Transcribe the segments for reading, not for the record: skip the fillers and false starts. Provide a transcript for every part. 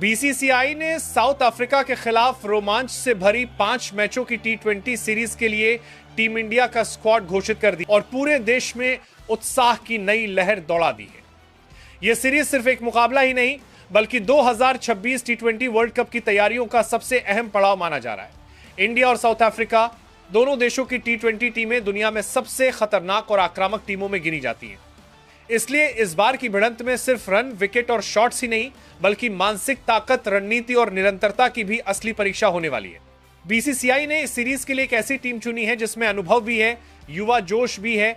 BCCI ने south Africa के खिलाफ रोमांच से भरी 5 मैचों की टी20 सीरीज के लिए टीम इंडिया का स्क्वाड घोषित कर दी और पूरे देश में उत्साह की नई लहर दौड़ा दी है। यह सीरीज सिर्फ एक मुकाबला ही नहीं बल्कि 2026 टी20 वर्ल्ड कप की तैयारियों का सबसे अहम पड़ाव माना जा रहा है। इंडिया और साउथ अफ्रीका दोनों देशों की टी20 टीमें दुनिया में सबसे खतरनाक और आक्रामक टीमों में गिनी जाती हैं। इसलिए इस बार की भिड़ंत में सिर्फ रन, विकेट और शॉट्स ही नहीं बल्कि मानसिक ताकत, रणनीति और निरंतरता की भी असली परीक्षा होने वाली है। बीसीसीआई ने इस सीरीज के लिए एक ऐसी टीम चुनी है जिसमें अनुभव भी है, युवा जोश भी है,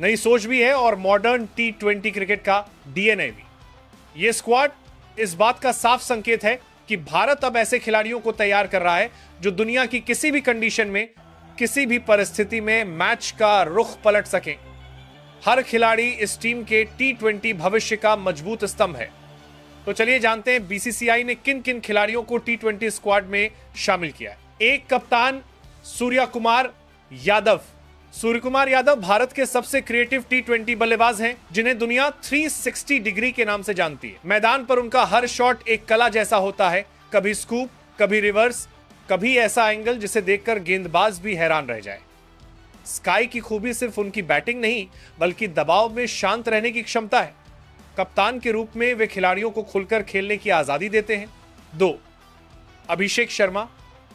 नई सोच भी है और मॉडर्न टी20 क्रिकेट का डीएनए भी। यह स्क्वाड इस बात का साफ संकेत है कि भारत अब ऐसे खिलाड़ियों को तैयार कर रहा है जो दुनिया की किसी भी कंडीशन में, किसी भी परिस्थिति में मैच का रुख पलट सकें। हर खिलाड़ी इस टीम के टी20 भविष्य का मजबूत स्तंभ है। तो चलिए जानते हैं बीसीसीआई ने किन किन खिलाड़ियों को टी20 स्क्वाड में शामिल किया है। एक कप्तान सूर्य कुमार यादव। सूर्य कुमार यादव भारत के सबसे क्रिएटिव टी20 बल्लेबाज हैं जिन्हें दुनिया 360 डिग्री के नाम से जानती है। मैदान पर उनका हर शॉट एक कला जैसा होता है, कभी स्कूप, कभी रिवर्स, कभी ऐसा एंगल जिसे देखकर गेंदबाज भी हैरान रह जाए। स्काई की खूबी सिर्फ उनकी बैटिंग नहीं बल्कि दबाव में शांत रहने की क्षमता है। कप्तान के रूप में वे खिलाड़ियों को खुलकर खेलने की आजादी देते हैं। 2. अभिषेक शर्मा।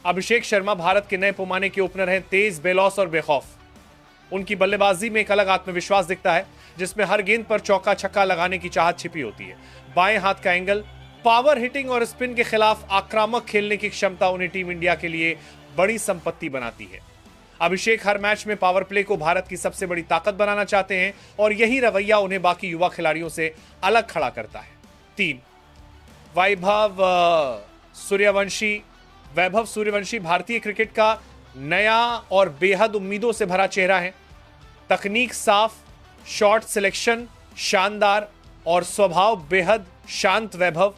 अभिषेक शर्मा भारत के नए पैमाने के ओपनर हैं, तेज, बेलौस और बेखौफ। उनकी बल्लेबाजी में एक अलग आत्मविश्वास दिखता है जिसमें हर गेंद पर चौका छक्का लगाने की चाहत छिपी होती है। बाएं हाथ का एंगल, पावर हिटिंग और स्पिन के खिलाफ आक्रामक खेलने की क्षमता उन्हें टीम इंडिया के लिए बड़ी संपत्ति बनाती है। अभिषेक हर मैच में पावर प्ले को भारत की सबसे बड़ी ताकत बनाना चाहते हैं और यही रवैया उन्हें बाकी युवा खिलाड़ियों से अलग खड़ा करता है। 3. वैभव सूर्यवंशी। वैभव सूर्यवंशी भारतीय क्रिकेट का नया और बेहद उम्मीदों से भरा चेहरा है। तकनीक साफ, शॉट सिलेक्शन शानदार और स्वभाव बेहद शांत। वैभव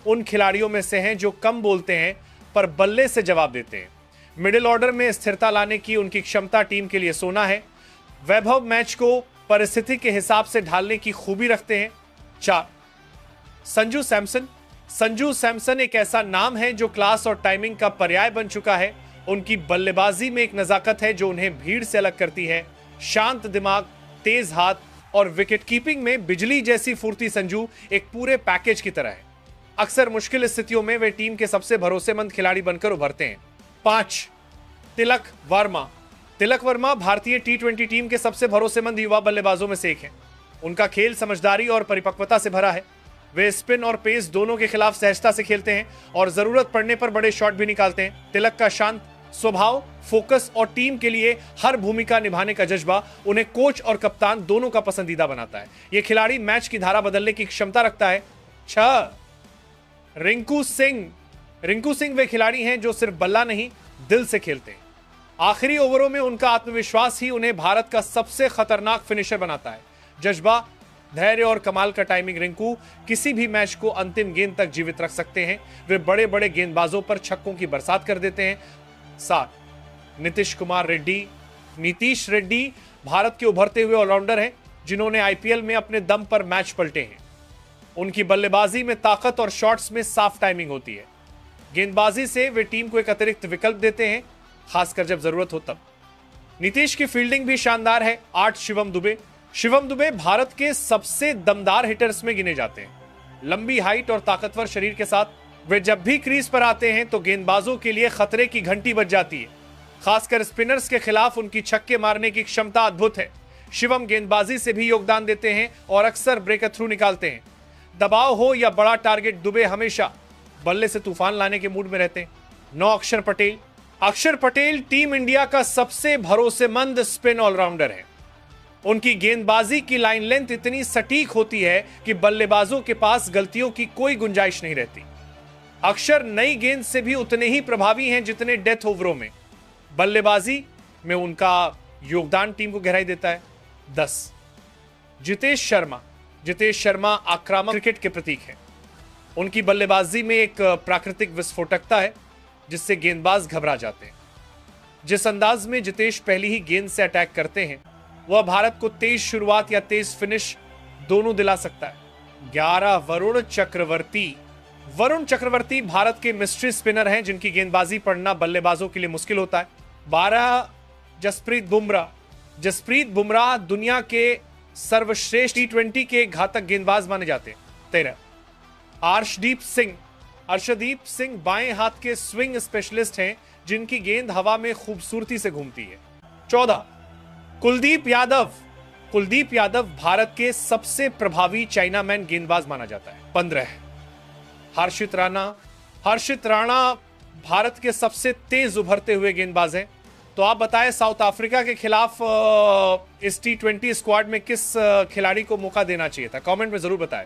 उन खिलाड़ियों में से हैं जो कम बोलते हैं पर बल्ले से जवाब देते हैं। मिडिल ऑर्डर में स्थिरता लाने की उनकी क्षमता टीम के लिए सोना है। वैभव मैच को परिस्थिति के हिसाब से ढालने की खूबी रखते हैं। 4. संजू सैमसन। संजू सैमसन एक ऐसा नाम है जो क्लास और टाइमिंग का पर्याय बन चुका है। उनकी बल्लेबाजी में एक नजाकत है जो उन्हें भीड़ से अलग करती है। शांत दिमाग, तेज हाथ और विकेट कीपिंग में बिजली जैसी फुर्ती संजू एक पूरे पैकेज की तरह है। अक्सर मुश्किल स्थितियों में वे टीम के सबसे भरोसेमंद खिलाड़ी बनकर उभरते हैं। 5. तिलक वर्मा। तिलक वर्मा भारतीय टी20 टीम के सबसे भरोसेमंद युवा बल्लेबाजों में से एक हैं। उनका खेल समझदारी और परिपक्वता से भरा है। वे स्पिन और पेस दोनों के खिलाफ सहजता से खेलते हैं और जरूरत पड़ने पर बड़े शॉट भी निकालते हैं। तिलक का शांत स्वभाव, फोकस और टीम के लिए हर भूमिका निभाने का जज्बा उन्हें कोच और कप्तान दोनों का पसंदीदा बनाता है। यह खिलाड़ी मैच की धारा बदलने की क्षमता रखता है। 6. रिंकू सिंह। रिंकू सिंह वे खिलाड़ी हैं जो सिर्फ बल्ला नहीं, दिल से खेलते हैं। आखिरी ओवरों में उनका आत्मविश्वास ही उन्हें भारत का सबसे खतरनाक फिनिशर बनाता है। जज्बा, धैर्य और कमाल का टाइमिंग रिंकू किसी भी मैच को अंतिम गेंद तक जीवित रख सकते हैं। वे बड़े बड़े गेंदबाजों पर छक्कों की बरसात कर देते हैं। 7. नीतीश कुमार रेड्डी। नीतीश रेड्डी भारत के उभरते हुए ऑलराउंडर हैं जिन्होंने आईपीएल में अपने दम पर मैच पलटे हैं। उनकी बल्लेबाजी में ताकत और शॉट्स में साफ टाइमिंग होती है। गेंदबाजी से वे टीम को एक अतिरिक्त विकल्प देते हैं, खासकर जब जरूरत हो तब। नीतीश की फील्डिंग भी शानदार है। 8. शिवम दुबे। शिवम दुबे भारत के सबसे दमदार हिटर्स में गिने जाते हैं। लंबी हाइट और ताकतवर शरीर के साथ वे जब भी क्रीज पर आते हैं तो गेंदबाजों के लिए खतरे की घंटी बज जाती है। खासकर स्पिनर्स के खिलाफ उनकी छक्के मारने की क्षमता अद्भुत है। शिवम गेंदबाजी से भी योगदान देते हैं और अक्सर ब्रेक थ्रू निकालते हैं। दबाव हो या बड़ा टारगेट, दुबे हमेशा बल्ले से तूफान लाने के मूड में रहते हैं। 9. अक्षर पटेल। अक्षर पटेल टीम इंडिया का सबसे भरोसेमंद स्पिन ऑलराउंडर है। उनकी गेंदबाजी की लाइन लेंथ इतनी सटीक होती है कि बल्लेबाजों के पास गलतियों की कोई गुंजाइश नहीं रहती। अक्षर नई गेंद से भी उतने ही प्रभावी हैं जितने डेथ ओवरों में। बल्लेबाजी में उनका योगदान टीम को गहराई देता है। 10. जितेश शर्मा। जितेश शर्मा आक्रामक क्रिकेट के प्रतीक हैं। उनकी बल्लेबाजी में एक प्राकृतिक विस्फोटकता है जिससे गेंदबाज घबरा जाते हैं। जिस अंदाज में जितेश पहली ही गेंद से अटैक करते हैं वह भारत को तेज शुरुआत या तेज फिनिश दोनों दिला सकता है। 11. वरुण चक्रवर्ती। वरुण चक्रवर्ती भारत के मिस्ट्री स्पिनर हैं जिनकी गेंदबाजी पढ़ना बल्लेबाजों के लिए मुश्किल होता है। 12 जसप्रीत बुमराह दुनिया के सर्वश्रेष्ठ टी20 के घातक गेंदबाज माने जाते हैं। 13 अर्शदीप सिंह बाएं हाथ के स्विंग स्पेशलिस्ट हैं जिनकी गेंद हवा में खूबसूरती से घूमती है। 14 कुलदीप यादव भारत के सबसे प्रभावी चाइनामैन गेंदबाज माना जाता है। 15 हर्षित राणा भारत के सबसे तेज उभरते हुए गेंदबाज हैं। तो आप बताएं साउथ अफ्रीका के खिलाफ इस टी20 स्क्वाड में किस खिलाड़ी को मौका देना चाहिए था, कमेंट में जरूर बताएं।